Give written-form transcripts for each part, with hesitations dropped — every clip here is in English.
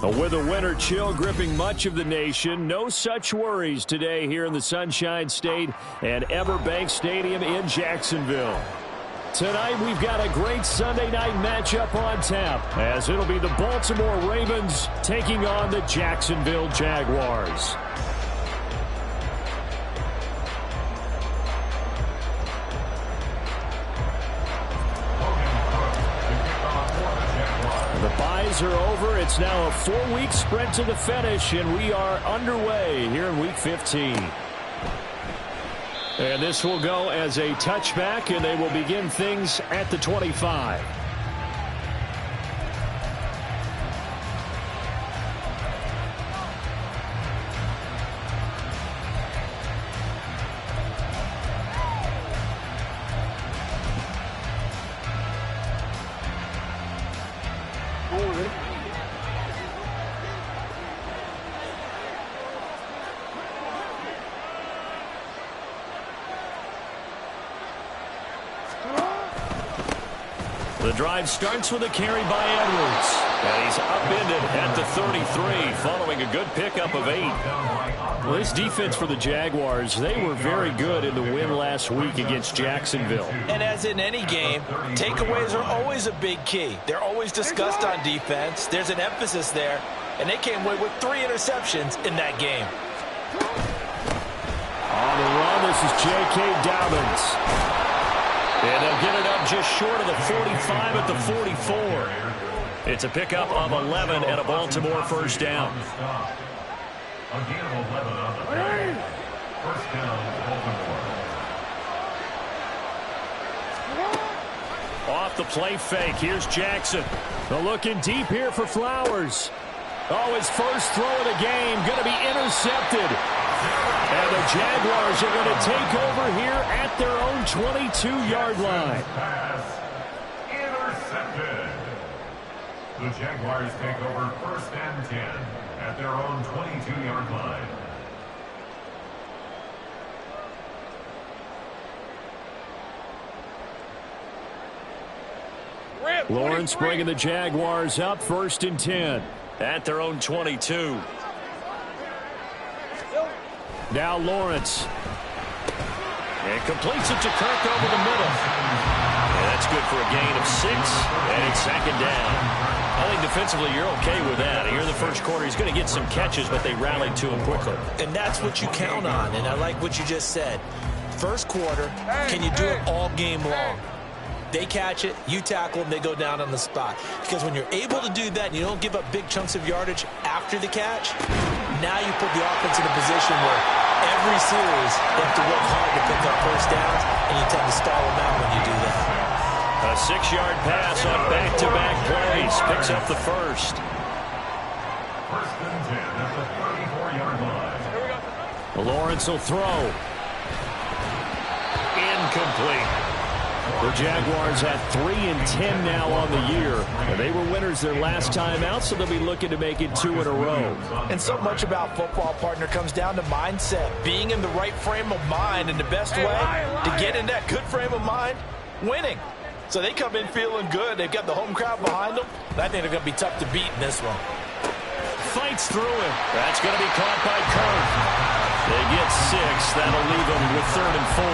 With a winter chill gripping much of the nation, no such worries today here in the Sunshine State and Everbank Stadium in Jacksonville. Tonight we've got a great Sunday night matchup on tap, as it'll be the Baltimore Ravens taking on the Jacksonville Jaguars. The byes are over. It's now a 4-week sprint to the finish, and we are underway here in Week 15. And this will go as a touchback, and they will begin things at the 25. The drive starts with a carry by Edwards. And he's upended at the 33 following a good pickup of 8. Well, this defense for the Jaguars, they were very good in the win last week against Jacksonville. And as in any game, takeaways are always a big key. They're always discussed on defense. There's an emphasis there. And they came away with 3 interceptions in that game. On the run, this is J.K. Dobbins. And they'll get it up just short of the 45 at the 44. It's a pickup of 11 and a Baltimore first down. Off the play fake, here's Jackson. They're looking deep here for Flowers. Oh, his first throw of the game going to be intercepted. And the Jaguars are going to take over here at their own 22-yard line. Intercepted. The Jaguars take over 1st and 10 at their own 22-yard line. Lawrence bringing the Jaguars up 1st and 10 at their own 22. Now Lawrence. And completes it to Kirk over the middle. And that's good for a gain of 6. And it's 2nd down. I think defensively you're okay with that. Here in the first quarter he's going to get some catches, but they rallied to him quickly. And that's what you count on. And I like what you just said. First quarter, can you do it all game long? They catch it, you tackle them, they go down on the spot. Because when you're able to do that and you don't give up big chunks of yardage after the catch, now you put the offense in a position where every series they have to work hard to pick up first downs, and you tend to stall them out when you do that. A 6-yard pass on back-to-back plays. Picks up the first. 1st and 10 at the 34-yard line. Lawrence will throw. Incomplete. The Jaguars at 3 and 10 now on the year. They were winners their last time out, so they'll be looking to make it 2 in a row. And so much about football, partner, comes down to mindset. Being in the right frame of mind, and the best way to get in that good frame of mind, winning. So they come in feeling good. They've got the home crowd behind them. I think they're going to be tough to beat in this one. Fights through him. That's going to be caught by Kirk. They get 6. That'll leave them with 3rd and 4.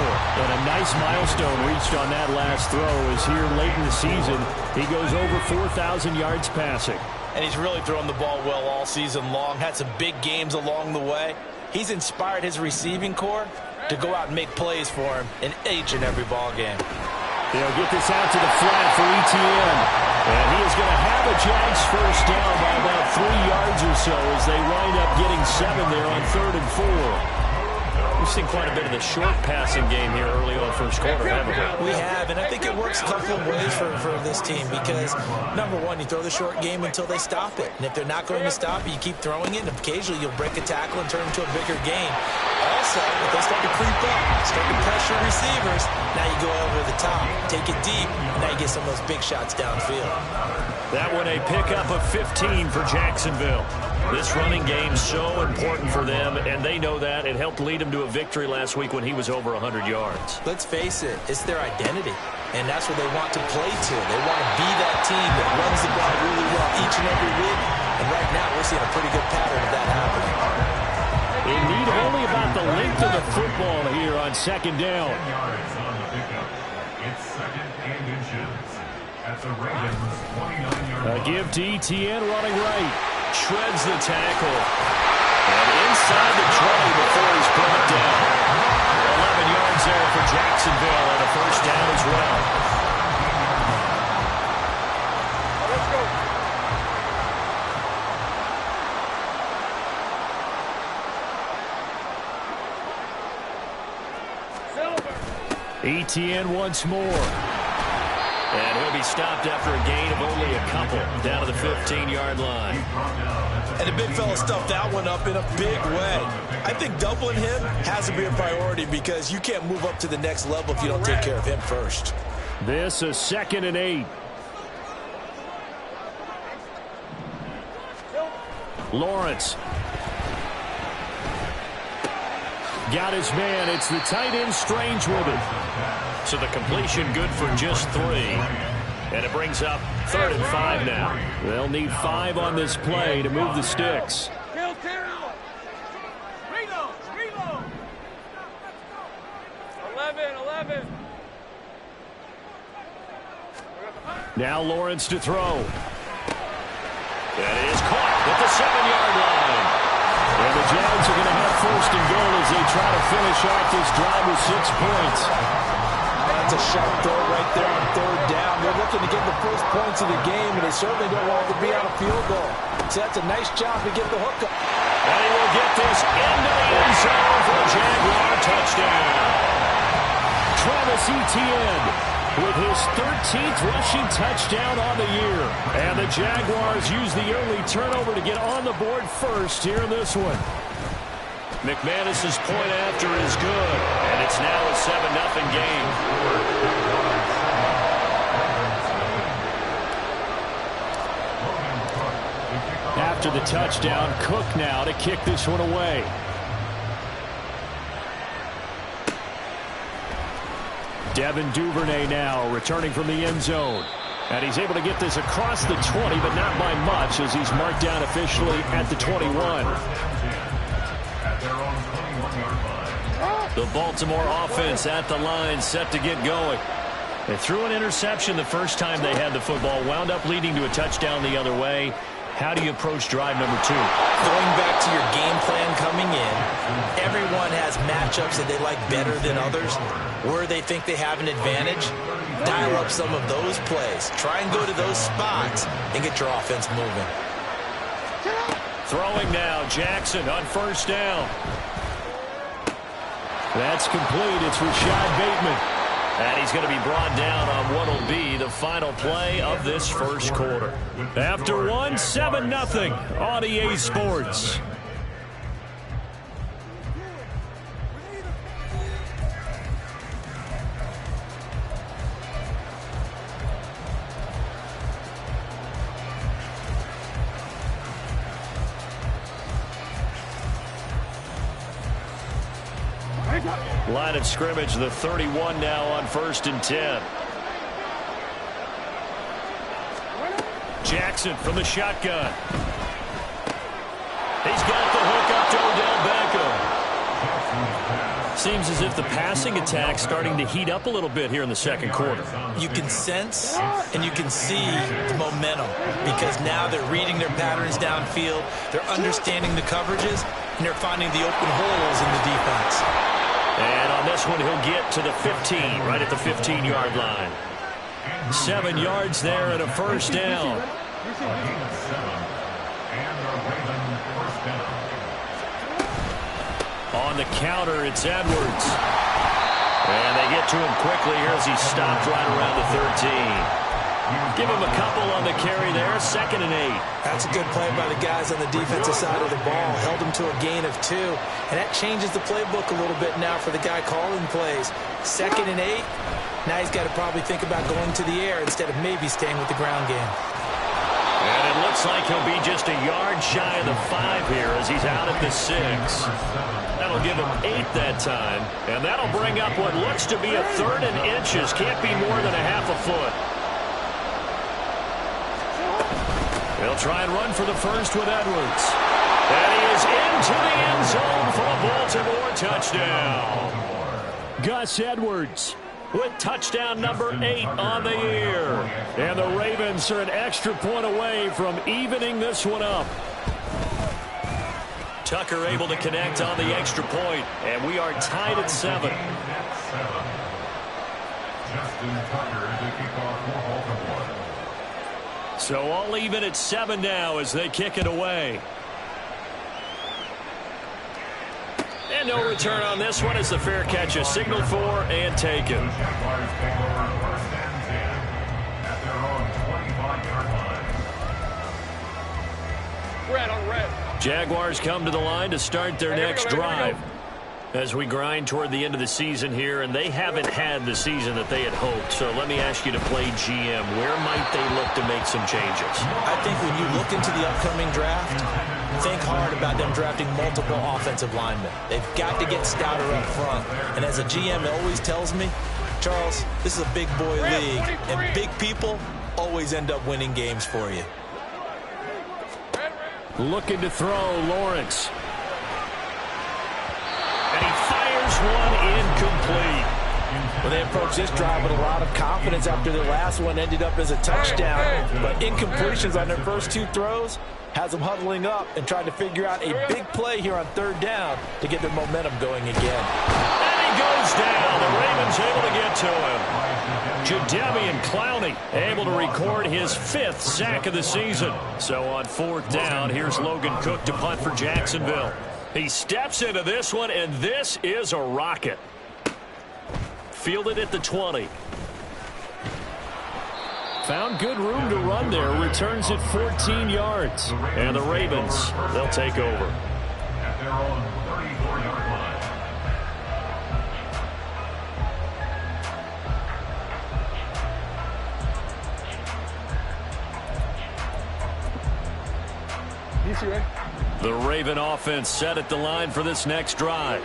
And a nice milestone reached on that last throw is here late in the season. He goes over 4,000 yards passing. And he's really thrown the ball well all season long. Had some big games along the way. He's inspired his receiving corps to go out and make plays for him in each and every ball game. They'll get this out to the flat for ETN. And he is going to have a Jags first down by about 3 yards or so as they wind up getting 7 there on 3rd and 4. We've seen quite a bit of the short passing game here early on first quarter, haven't we? We have, and I think it works a couple of ways for this team because, number one, you throw the short game until they stop it. And if they're not going to stop it, you keep throwing it, and occasionally you'll break a tackle and turn it into a bigger game. Also, if they start to creep up, start to pressure receivers, now you go over the top, take it deep, and now you get some of those big shots downfield. That one a pickup of 15 for Jacksonville. This running game's so important for them, and they know that. It helped lead them to a victory last week when he was over 100 yards. Let's face it, it's their identity, and that's what they want to play to. They want to be that team that runs the ball really well each and every week, and And right now, we're seeing a pretty good pattern of that happening. In need of only about the length of the football here on second down. 10 yards on the pickup. It's second and inches. At the Ravens' 29-yard line. A give to Etienne running right. Shreds the tackle. And inside the 20 before he's brought down. 11 yards there for Jacksonville and a first down as well. Let's go. Etienne once more. And he'll be stopped after a gain of only a couple down to the 15-yard line. And the big fella stuffed that one up in a big way. I think doubling him has to be a priority because you can't move up to the next level if you don't take care of him first. This is 2nd and 8. Lawrence. Got his man. It's the tight end Strange with it. So the completion good for just 3. And it brings up 3rd and 5 now. They'll need 5 on this play to move the sticks. Reload. 11. Now Lawrence to throw. That is caught at the 7-yard line. And the Jags are going to have 1st and goal as they try to finish off this drive with 6 points. That's a sharp throw right there on 3rd down. They're looking to get the first points of the game, and they certainly don't want to be on a field goal. So that's a nice job to get the hook up. And he will get this into the end zone for a Jaguar touchdown. Travis Etienne with his 13th rushing touchdown on the year. And the Jaguars use the early turnover to get on the board first here in this one. McManus's point after is good, and it's now a 7-0 game. After the touchdown, Cook now to kick this one away. Devin Duvernay now returning from the end zone. And he's able to get this across the 20, but not by much as he's marked down officially at the 21. The Baltimore offense at the line, set to get going. They threw an interception the first time they had the football, wound up leading to a touchdown the other way. How do you approach drive number 2? Going back to your game plan coming in, everyone has matchups that they like better than others. Where they think they have an advantage, dial up some of those plays. Try and go to those spots and get your offense moving. Throwing now, Jackson on 1st down. That's complete. It's Rashad Bateman. And he's going to be brought down on what will be the final play of this first quarter. After 7-0 on EA Sports. Line of scrimmage, the 31 now on 1st and 10. Jackson from the shotgun. He's got the hook up to Odell Beckham. Seems as if the passing attack's starting to heat up a little bit here in the second quarter. You can sense and you can see the momentum because now they're reading their patterns downfield, they're understanding the coverages, and they're finding the open holes in the defense. And on this one, he'll get to the 15, right at the 15-yard line. 7 yards there and a first down. On the counter, it's Edwards. And they get to him quickly here as he stopped right around the 13. Give him a couple on the carry there, 2nd and 8. That's a good play by the guys on the defensive side of the ball. Held him to a gain of 2. And that changes the playbook a little bit now for the guy calling plays. 2nd and 8. Now he's got to probably think about going to the air instead of maybe staying with the ground game. And it looks like he'll be just a yard shy of the 5 here as he's out at the 6. That'll give him 8 that time. And that'll bring up what looks to be a 3rd and inches. Can't be more than a half a foot. They'll try and run for the first with Edwards. And he is into the end zone for a Baltimore touchdown. Gus Edwards with touchdown number 8 on the year. And the Ravens are an extra point away from evening this one up. Tucker able to connect on the extra point, and we are tied at 7. Justin Tucker to kick off for Baltimore. So all even at 7 now as they kick it away. And no return on this one as the fair catch is signaled for and taken. The Jaguars take over first and 10 at their own 25-yard line. Red on red. Jaguars come to the line to start their next drive. As we grind toward the end of the season here, and they haven't had the season that they had hoped. So let me ask you to play GM. Where might they look to make some changes? I think when you look into the upcoming draft, think hard about them drafting multiple offensive linemen. They've got to get stouter up front. And as a GM always tells me, Charles, this is a big boy league, and big people always end up winning games for you. Looking to throw, Lawrence. And he fires one incomplete. Well, they approached this drive with a lot of confidence after their last one ended up as a touchdown. But incompletions on their first 2 throws has them huddling up and trying to figure out a big play here on 3rd down to get their momentum going again. And he goes down. The Ravens able to get to him. Jadeveon Clowney able to record his 5th sack of the season. So on 4th down, here's Logan Cook to punt for Jacksonville. He steps into this one, and this is a rocket. Fielded at the 20. Found good room to run there. Returns at 14 yards. And the Ravens, they'll take over. At their own 34-yard line. The Raven offense set at the line for this next drive.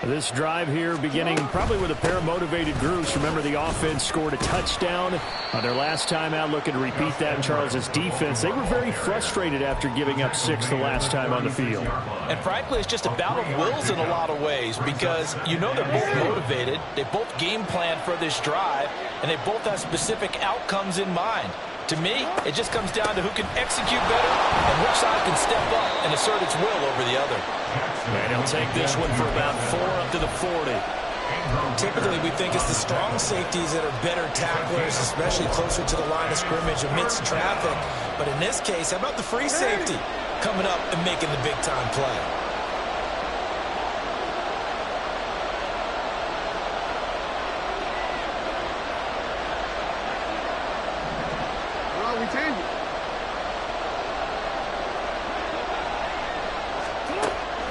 This drive here beginning probably with a pair of motivated groups. Remember, the offense scored a touchdown on their last time out. Looking to repeat that in Charles's defense. They were very frustrated after giving up 6 the last time on the field. And frankly, it's just a battle of wills in a lot of ways because you know they're both motivated. They both game plan for this drive, and they both have specific outcomes in mind. To me, it just comes down to who can execute better and which side can step up and assert its will over the other. And he'll take this one for about 4 up to the 40. Typically, we think it's the strong safeties that are better tacklers, especially closer to the line of scrimmage amidst traffic. But in this case, how about the free safety coming up and making the big-time play?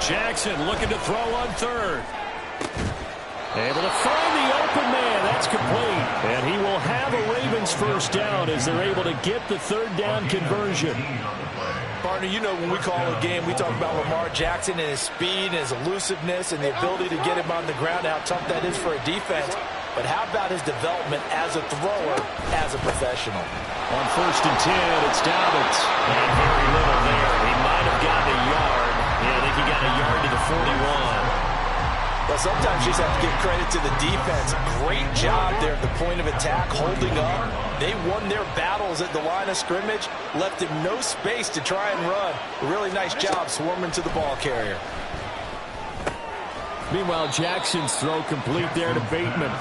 Jackson looking to throw on 3rd. Able to find the open man. That's complete. And he will have a Ravens first down as they're able to get the 3rd down conversion. Partner, you know when we call a game, we talk about Lamar Jackson and his speed and his elusiveness and the ability to get him on the ground, how tough that is for a defense. But how about his development as a thrower, as a professional? On 1st and 10, it's Dobbins. And very little there. He might have gotten a yard. Yeah, I think he got a yard to the 41. Well, sometimes you just have to give credit to the defense. Great job there at the point of attack, holding up. They won their battles at the line of scrimmage, left him no space to try and run. A really nice job swarming to the ball carrier. Meanwhile, Jackson's throw complete there to Bateman.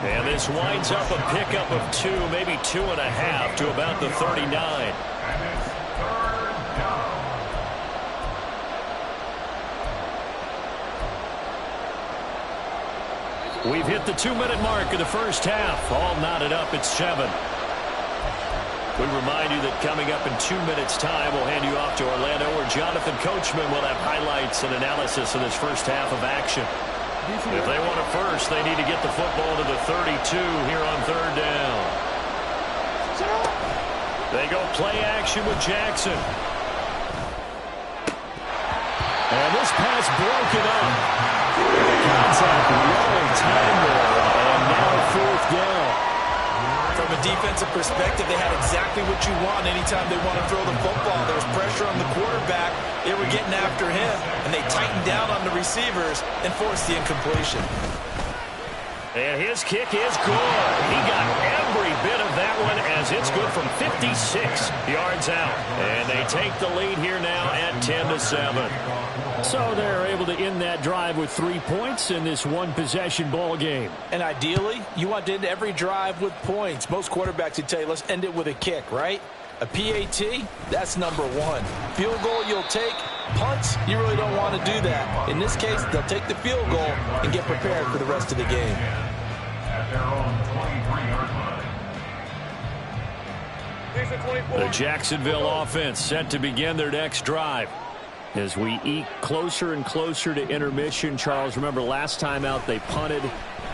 And this winds up a pickup of 2, maybe 2.5 to about the 39. And it's 3rd down. We've hit the 2-minute mark of the first half. All knotted up at 7. We remind you that coming up in 2 minutes' time, we'll hand you off to Orlando, where Jonathan Coachman will have highlights and analysis of this first half of action. If they want it first, they need to get the football to the 32 here on 3rd down. They go play action with Jackson. And this pass broken up. Contact, no time there, and now 4th down. From From a defensive perspective, they had exactly what you want anytime they want to throw the football. There was pressure on the quarterback. They were getting after him, and they tightened down on the receivers and forced the incompletion. And his kick is good. He got every bit of that one as it's good from 56 yards out. And they take the lead here now at 10-7. So they're able to end that drive with 3 points in this one-possession ball game. And ideally, you want to end every drive with points. Most quarterbacks would tell you, let's end it with a kick, right? A PAT, that's number one. Field goal you'll take. Punts, you really don't want to do that. In this case, they'll take the field goal and get prepared for the rest of the game. At their own 23-yard line. The Jacksonville offense set to begin their next drive. As we eke closer and closer to intermission, Charles, remember last time out they punted.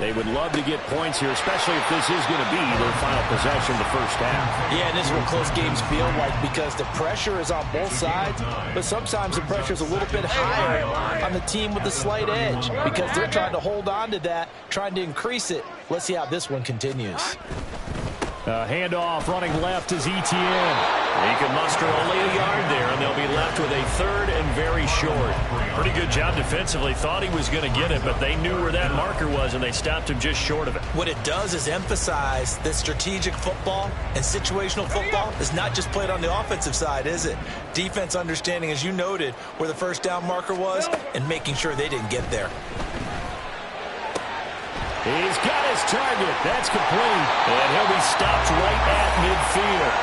They would love to get points here, especially if this is going to be their final possession of the first half. Yeah, and this is what close games feel like because the pressure is on both sides, but sometimes the pressure is a little bit higher on the team with the slight edge because they're trying to hold on to that, trying to increase it. Let's see how this one continues. Handoff running left is Etienne. He can muster only a yard there, and they'll be left with a third and very short. Pretty good job defensively. Thought he was going to get it, but they knew where that marker was, and they stopped him just short of it. What it does is emphasize that strategic football and situational football is not just played on the offensive side, is it? Defense understanding, as you noted, where the first down marker was and making sure they didn't get there. He's got his target. That's complete. And he'll be stopped right at midfield.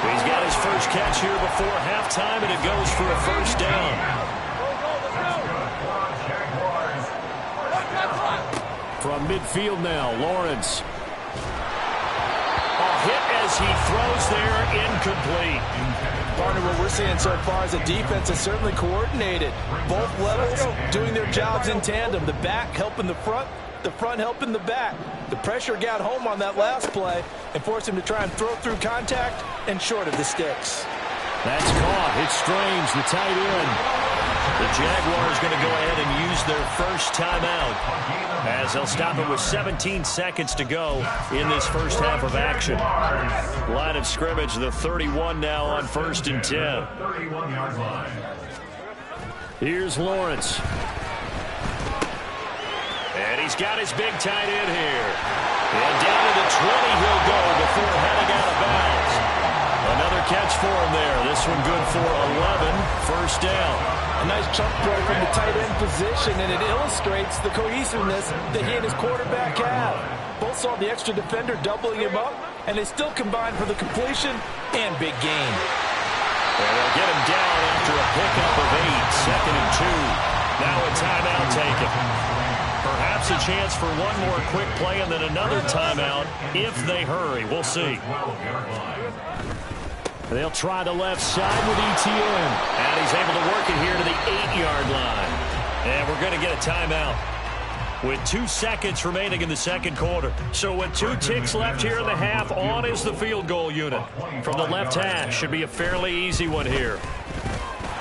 He's got his first catch here before halftime, and it goes for a first down. From midfield now, Lawrence. A hit as he throws there, incomplete. Partner, what we're seeing so far is the defense is certainly coordinated. Both levels doing their jobs in tandem. The back helping the front helping the back. The pressure got home on that last play and forced him to try and throw through contact and short of the sticks. That's caught. It's Strange, the tight end. The Jaguars going to go ahead and use their first timeout as they'll stop it with 17 seconds to go in this first half of action. Line of scrimmage, the 31 now on 1st and 10. 31-yard line. Here's Lawrence. And he's got his big tight end here. And down to the 20 he'll go before heading out of bounds. Another catch for him there. This one good for 11. First down. A nice chunk play from the tight end position, and it illustrates the cohesiveness that he and his quarterback have. Both saw the extra defender doubling him up, and they still combined for the completion and big gain. And they'll get him down after a pickup of 8. 2nd and 2. Now a timeout taken. Perhaps a chance for one more quick play and then another timeout if they hurry. We'll see. They'll try the left side with Etienne. And he's able to work it here to the 8-yard line. And we're going to get a timeout with 2 seconds remaining in the second quarter. So with 2 ticks left here in the half, on is the field goal unit. From the left hash, should be a fairly easy one here.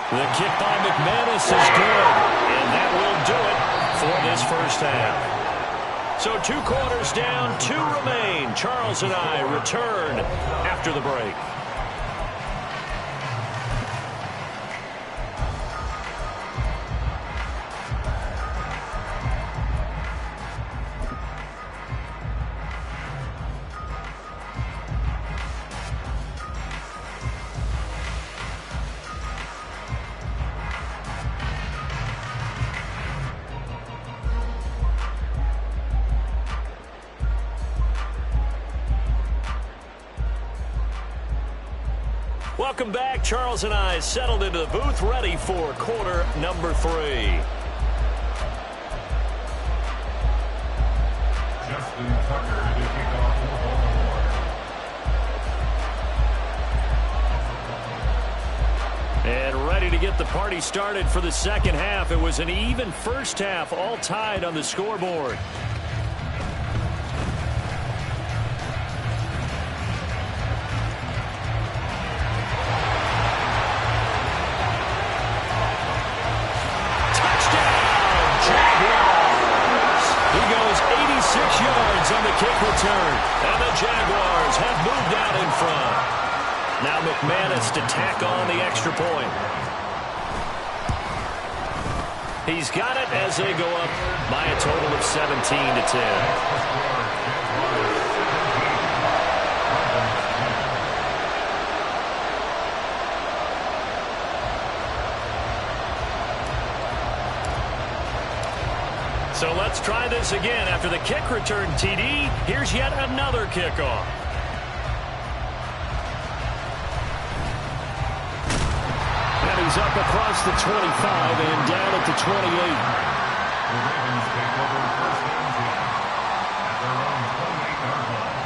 The kick by McManus is good. And that will do it for this first half. So 2 quarters down, 2 remain. Charles and I return after the break. Welcome back. Charles and I settled into the booth, ready for quarter number 3. Justin Tucker to kick off for Baltimore. And ready to get the party started for the second half. It was an even first half, all tied on the scoreboard. on the kick return. And the Jaguars have moved out in front. Now McManus to tack on the extra point. He's got it as they go up by a total of 17-10. So let's try this again. After the kick return TD, here's yet another kickoff. And he's up across the 25 and down at the 28. The Ravens take over first and 10 at their own 28-yard line.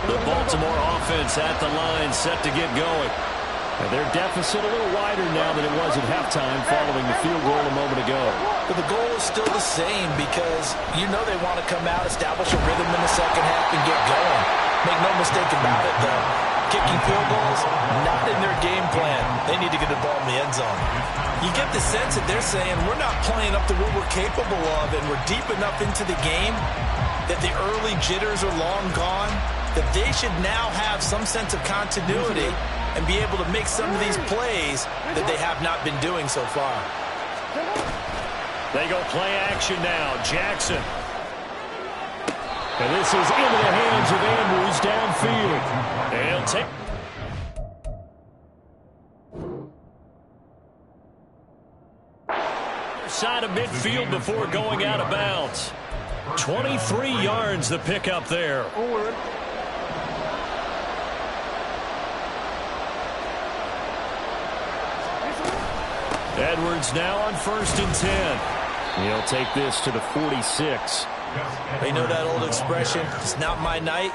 The Baltimore offense at the line, set to get going. And their deficit a little wider now than it was at halftime following the field goal a moment ago. But the goal is still the same because you know they want to come out, establish a rhythm in the second half, and get going. Make no mistake about it, though. Kicking field goals, not in their game plan. They need to get the ball in the end zone. You get the sense that they're saying we're not playing up to what we're capable of, and we're deep enough into the game that the early jitters are long gone, that they should now have some sense of continuity and be able to make some of these plays that they have not been doing so far. They go play action now. Jackson. And this is into the hands of Andrews downfield. And he'll take... side of midfield before going out of bounds. 23 yards the pickup there. Edwards now on 1st and 10. He'll take this to the 46. You know that old expression, it's not my night?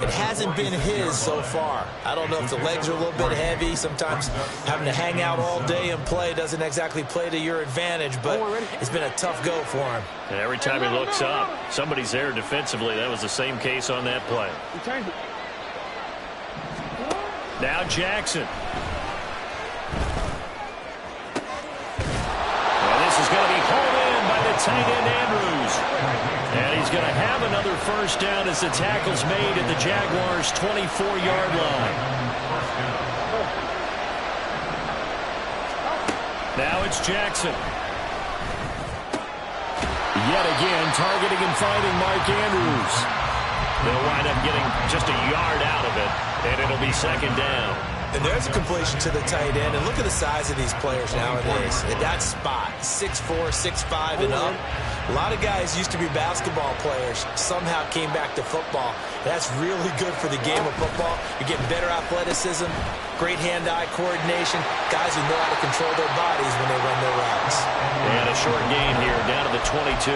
It hasn't been his so far. I don't know if the legs are a little bit heavy. Sometimes having to hang out all day and play doesn't exactly play to your advantage, but it's been a tough go for him. And every time he looks up, somebody's there defensively. That was the same case on that play. Now Jackson. This is going to be hauled in by the tight end Andrews. And he's going to have another first down as the tackle's made at the Jaguars' 24-yard line. Now it's Jackson. Yet again, targeting and finding Mark Andrews. They'll wind up getting just a yard out of it, and it'll be second down. And there's a completion to the tight end. And look at the size of these players nowadays. At that spot, 6'4", 6'5", and up. A lot of guys used to be basketball players, somehow came back to football. That's really good for the game of football. You're getting better athleticism, great hand-eye coordination, guys who know how to control their bodies when they run their routes. And a short gain here, down to the 22.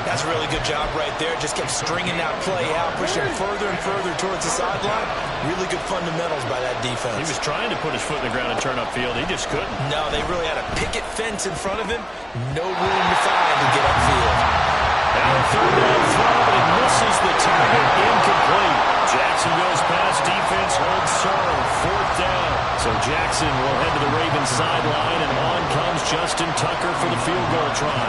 That's a really good job right there. Just kept stringing that play out, pushing further and further towards the sideline. Really good fundamentals by that defense. He was trying to put his foot in the ground and turn upfield. He just couldn't. No, they really had a picket fence in front of him. No room to find to get upfield. Now a third down throw, but it misses the target. Incomplete. Jacksonville's pass defense holds serve. 4th down. So Jackson will head to the Ravens sideline, and on comes Justin Tucker for the field goal try.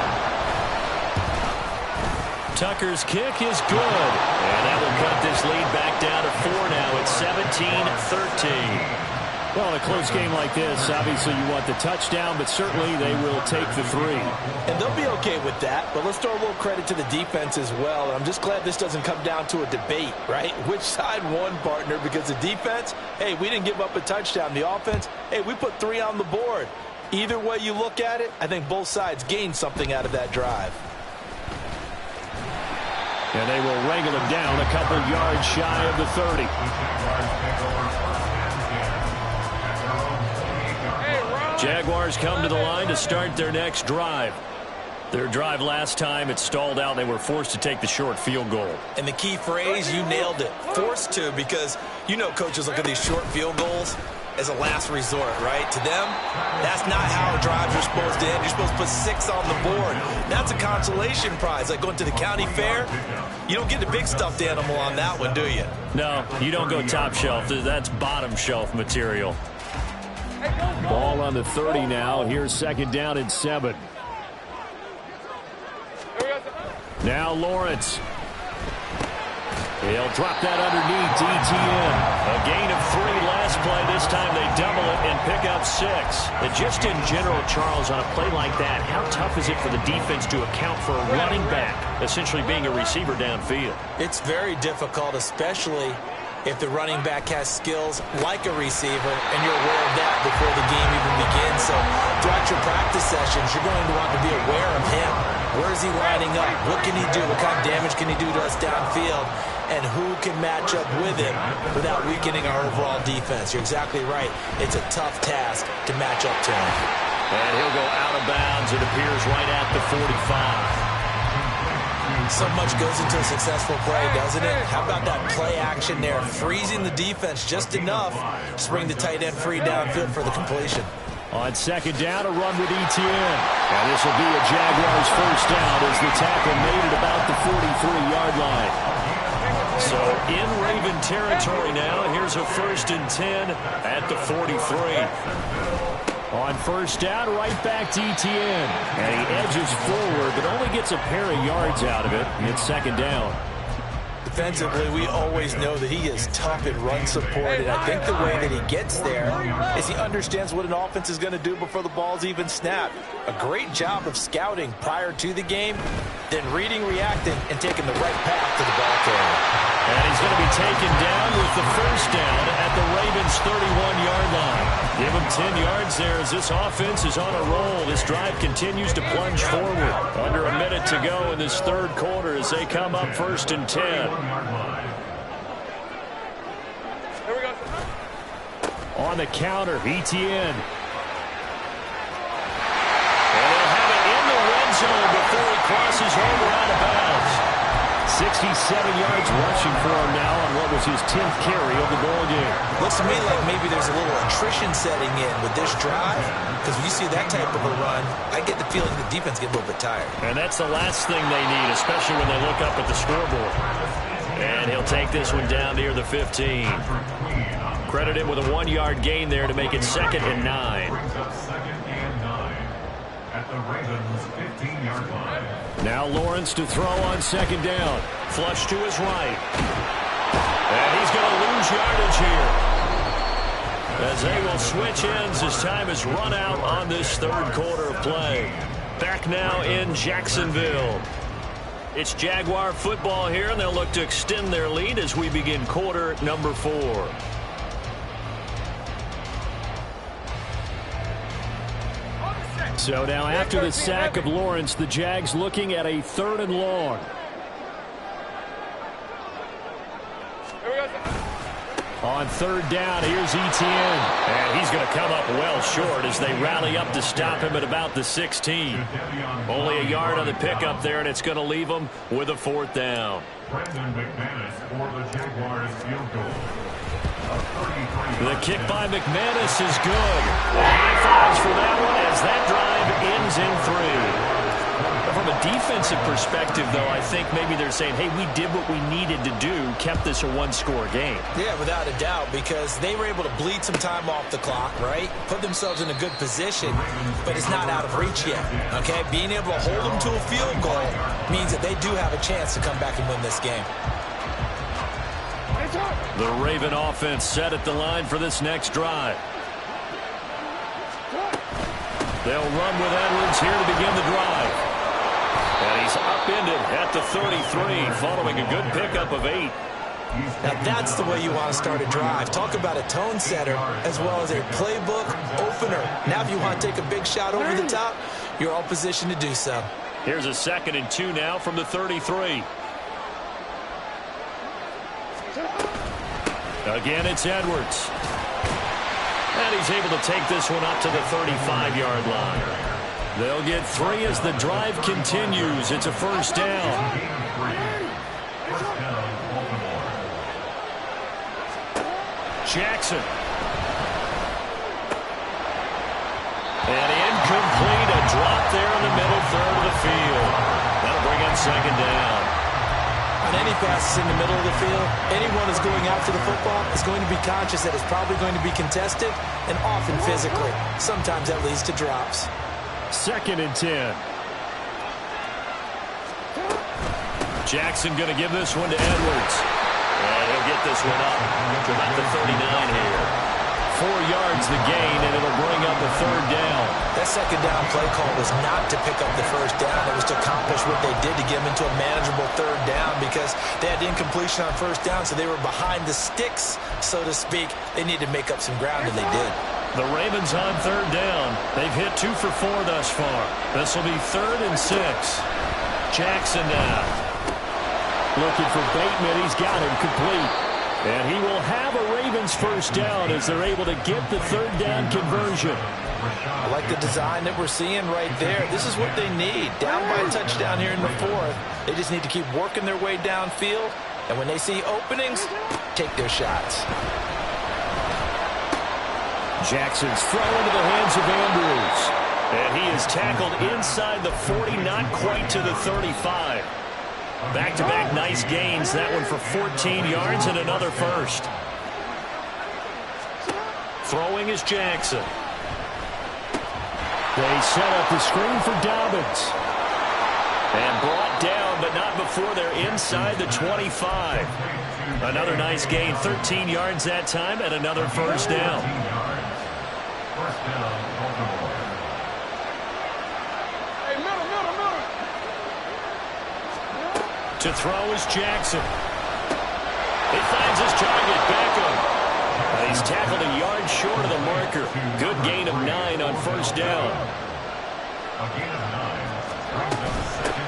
Tucker's kick is good. And that will cut this lead back down to 4 now. It's 17-13. Well, in a close game like this, obviously you want the touchdown, but certainly they will take the 3. And they'll be okay with that, but let's throw a little credit to the defense as well. I'm just glad this doesn't come down to a debate, right? Which side won, partner? Because the defense, hey, we didn't give up a touchdown. The offense, hey, we put 3 on the board. Either way you look at it, I think both sides gained something out of that drive. And they will wrangle him down a couple yards shy of the 30. Jaguars come to the line to start their next drive. Their drive last time, it stalled out. They were forced to take the short field goal. And the key phrase, you nailed it. Forced to, because you know coaches look at these short field goals as a last resort, right? To them, that's not how drives are supposed to end. You're supposed to put 6 on the board. That's a consolation prize, like going to the county fair. You don't get the big stuffed animal on that one, do you? No, you don't go top shelf. That's bottom shelf material. Ball on the 30 now. Here's second down and 7. Now Lawrence. He'll drop that underneath to ETN. A gain of 3 last play. This time they double it and pick up 6. And just in general, Charles, on a play like that, how tough is it for the defense to account for a running back essentially being a receiver downfield? It's very difficult, especially if the running back has skills like a receiver, and you're aware of that before the game even begins. So throughout your practice sessions, you're going to want to be aware of him. Where is he lining up? What can he do? What kind of damage can he do to us downfield? And who can match up with him without weakening our overall defense? You're exactly right. It's a tough task to match up to him. And he'll go out of bounds, it appears, right at the 45. So much goes into a successful play, doesn't it? How about that play action there, freezing the defense just enough to bring the tight end free downfield for the completion. On second down, a run with ETN. And this will be a Jaguars first down as the tackle made it about the 43-yard line. So in Raven territory now, here's a 1st and 10 at the 43. On first down, right back to ETN. And he edges forward, but only gets a pair of yards out of it. It's second down. Defensively, we always know that he is tough in run support, and I think the way that he gets there is he understands what an offense is going to do before the ball's even snapped. A great job of scouting prior to the game, then reading, reacting, and taking the right path to the ball carrier. And he's going to be taken down with the first down at the Ravens' 31-yard line. Give him 10 yards there as this offense is on a roll. This drive continues to plunge forward. Under a minute to go in this third quarter as they come up 1st and 10. Here we go. On the counter, ETN. And he'll have it in the red zone before he crosses over out of bounds. 67 yards rushing for him now on what was his 10th carry of the ball game. Looks to me like maybe there's a little attrition setting in with this drive, because when you see that type of a run, I get the feeling the defense gets a little bit tired. And that's the last thing they need, especially when they look up at the scoreboard. And he'll take this one down near the 15. Credit him with a 1-yard gain there to make it 2nd and 9. At the Ravens' 15-yard line. Now Lawrence to throw on second down. Flush to his right. And he's going to lose yardage here, as they will switch ends as time is run out on this third quarter of play. Back now in Jacksonville. It's Jaguar football here, and they'll look to extend their lead as we begin quarter number 4. So now after the sack of Lawrence, the Jags looking at a 3rd and long. On 3rd down, here's ETN. And he's going to come up well short as they rally up to stop him at about the 16. Only a yard on the pickup there, and it's going to leave him with a 4th down. Brendan McManus for the Jaguars field goal. The kick by McManus is good. High fives for that one as that drive ends in 3. From a defensive perspective, though, I think maybe they're saying, hey, we did what we needed to do, kept this a 1-score game. Yeah, without a doubt, because they were able to bleed some time off the clock, right? Put themselves in a good position, but it's not out of reach yet, okay? Being able to hold them to a field goal means that they do have a chance to come back and win this game. The Raven offense set at the line for this next drive. They'll run with Edwards here to begin the drive. And he's upended at the 33 following a good pickup of 8. Now that's the way you want to start a drive. Talk about a tone setter as well as a playbook opener. Now if you want to take a big shot over the top, you're all positioned to do so. Here's a 2nd and 2 now from the 33. Again, it's Edwards. And he's able to take this one up to the 35-yard line. They'll get 3 as the drive continues. It's a 1st down. Jackson. And incomplete. A drop there in the middle third of the field. That'll bring up 2nd down. On any passes in the middle of the field, anyone who's going after the football is going to be conscious that it's probably going to be contested and often physically. Sometimes that leads to drops. 2nd and 10. Jackson going to give this one to Edwards. And he'll get this one up to about the 39 here. 4 yards the gain, and it'll bring up a third down. That second down play call was not to pick up the first down. It was to accomplish what they did to get them into a manageable third down because they had incompletion on first down, so they were behind the sticks, so to speak. They needed to make up some ground, and they did. The Ravens on third down. They've hit 2 for 4 thus far. This will be 3rd and 6. Jackson now. Looking for Bateman. He's got him complete. And he will have a Ravens first down as they're able to get the third down conversion. I like the design that we're seeing right there. This is what they need. Down by a touchdown here in the 4th. They just need to keep working their way downfield. And when they see openings, take their shots. Jackson's throw into the hands of Andrews. And he is tackled inside the 40, not quite to the 35. Back-to-back nice gains. That one for 14 yards and another first. Throwing is Jackson. They set up the screen for Dobbins. And brought down, but not before they're inside the 25. Another nice gain. 13 yards that time and another first down. To throw is Jackson. He finds his target, Beckham. He's tackled a yard short of the marker. Good gain of 9 on first down.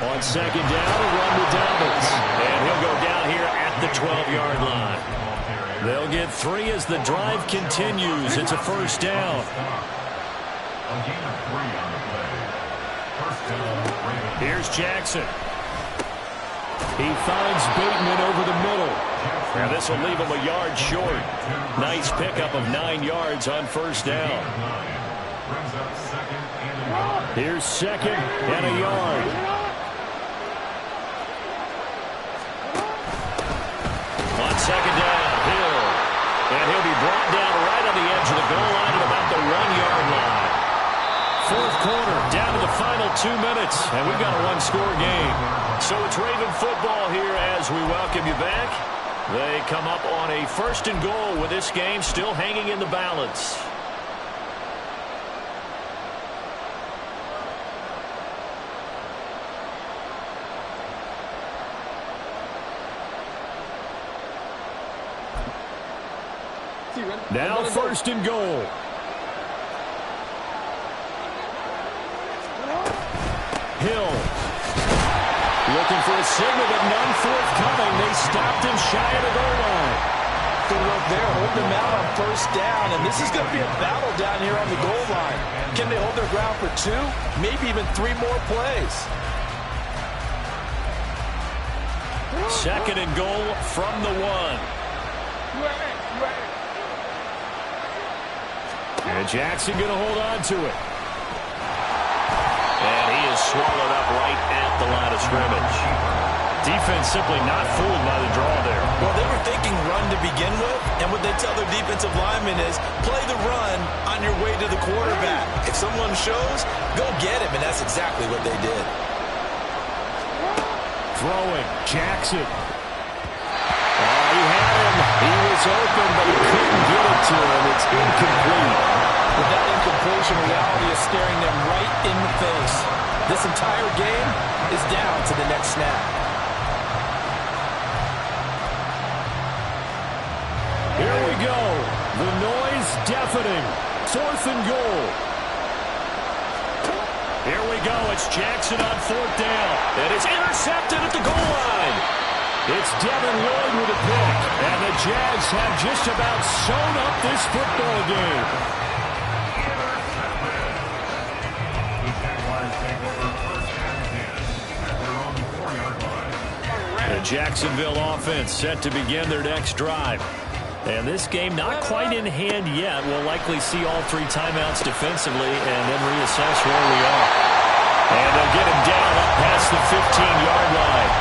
On second down, a run with Dobbins. And he'll go down here at the 12-yard line. They'll get 3 as the drive continues. It's a first down. Here's Jackson. He finds Bateman over the middle. Now this will leave him a yard short. Nice pickup of 9 yards on first down. Here's second and a yard. On second down, Hill. And he'll be brought down right on the edge of the goal line at about the 1-yard line. 4th quarter, down to the final 2 minutes, and we've got a one-score game. So it's Raven football here as we welcome you back. They come up on a 1st and goal with this game still hanging in the balance. Now 1st and goal. Hill. Looking for a signal, but none forthcoming. They stopped him shy of the goal line. Good work there. Hold them out on first down, and this is going to be a battle down here on the goal line. Can they hold their ground for 2, maybe even 3 more plays? 2nd and goal from the 1. And Jackson going to hold on to it. And he is swallowed up right at the line of scrimmage. Defense simply not fooled by the draw there. Well, they were thinking run to begin with, and what they tell their defensive linemen is play the run on your way to the quarterback. If someone shows, go get him, and that's exactly what they did. Throwing, Jackson. He had him. He was open, but he couldn't get it to him. It's incomplete. With that incompletion, reality is staring them right in the face. This entire game is down to the next snap. Here we go. The noise deafening. 4th and goal. Here we go. It's Jackson on 4th down. And it's intercepted at the goal line. It's Devin Lloyd with a pick. And the Jags have just about sewn up this football game. The Jacksonville offense set to begin their next drive. And this game not quite in hand yet. We'll likely see all 3 timeouts defensively and then reassess where we are. And they'll get him down up past the 15-yard line.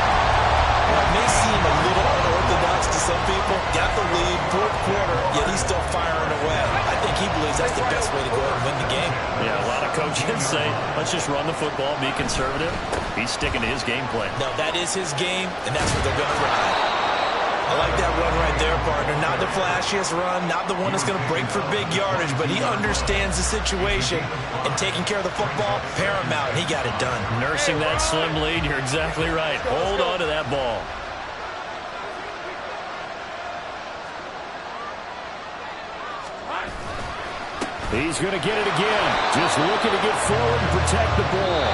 Well, it may seem a little unorthodox to some people. Got the lead, 4th quarter, yet he's still firing away. I think he believes that's the best way to go out and win the game. Yeah, a lot of coaches say, let's just run the football, be conservative. He's sticking to his game plan. No, that is his game, and that's what they're going to run. I like that run right there, partner. Not the flashiest run, not the one that's going to break for big yardage, but he understands the situation, and taking care of the football, paramount. He got it done. Nursing that slim lead, you're exactly right. Hold on to that ball. He's going to get it again. Just looking to get forward and protect the ball.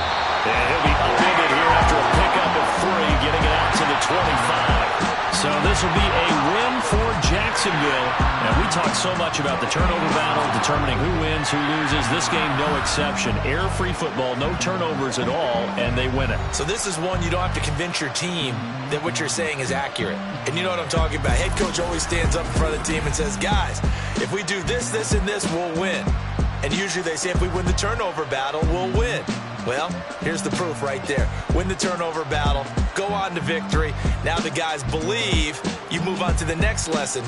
And he'll be upended here after a pickup of 3, getting it out to the 25. So this will be a win for Jacksonville. And we talked so much about the turnover battle, determining who wins, who loses. This game, no exception. Error-free football, no turnovers at all, and they win it. So this is one you don't have to convince your team that what you're saying is accurate. And you know what I'm talking about. Head coach always stands up in front of the team and says, guys, if we do this, this, and this, we'll win. And usually they say if we win the turnover battle, we'll win. Well, here's the proof right there. Win the turnover battle, go on to victory. Now the guys believe you move on to the next lesson.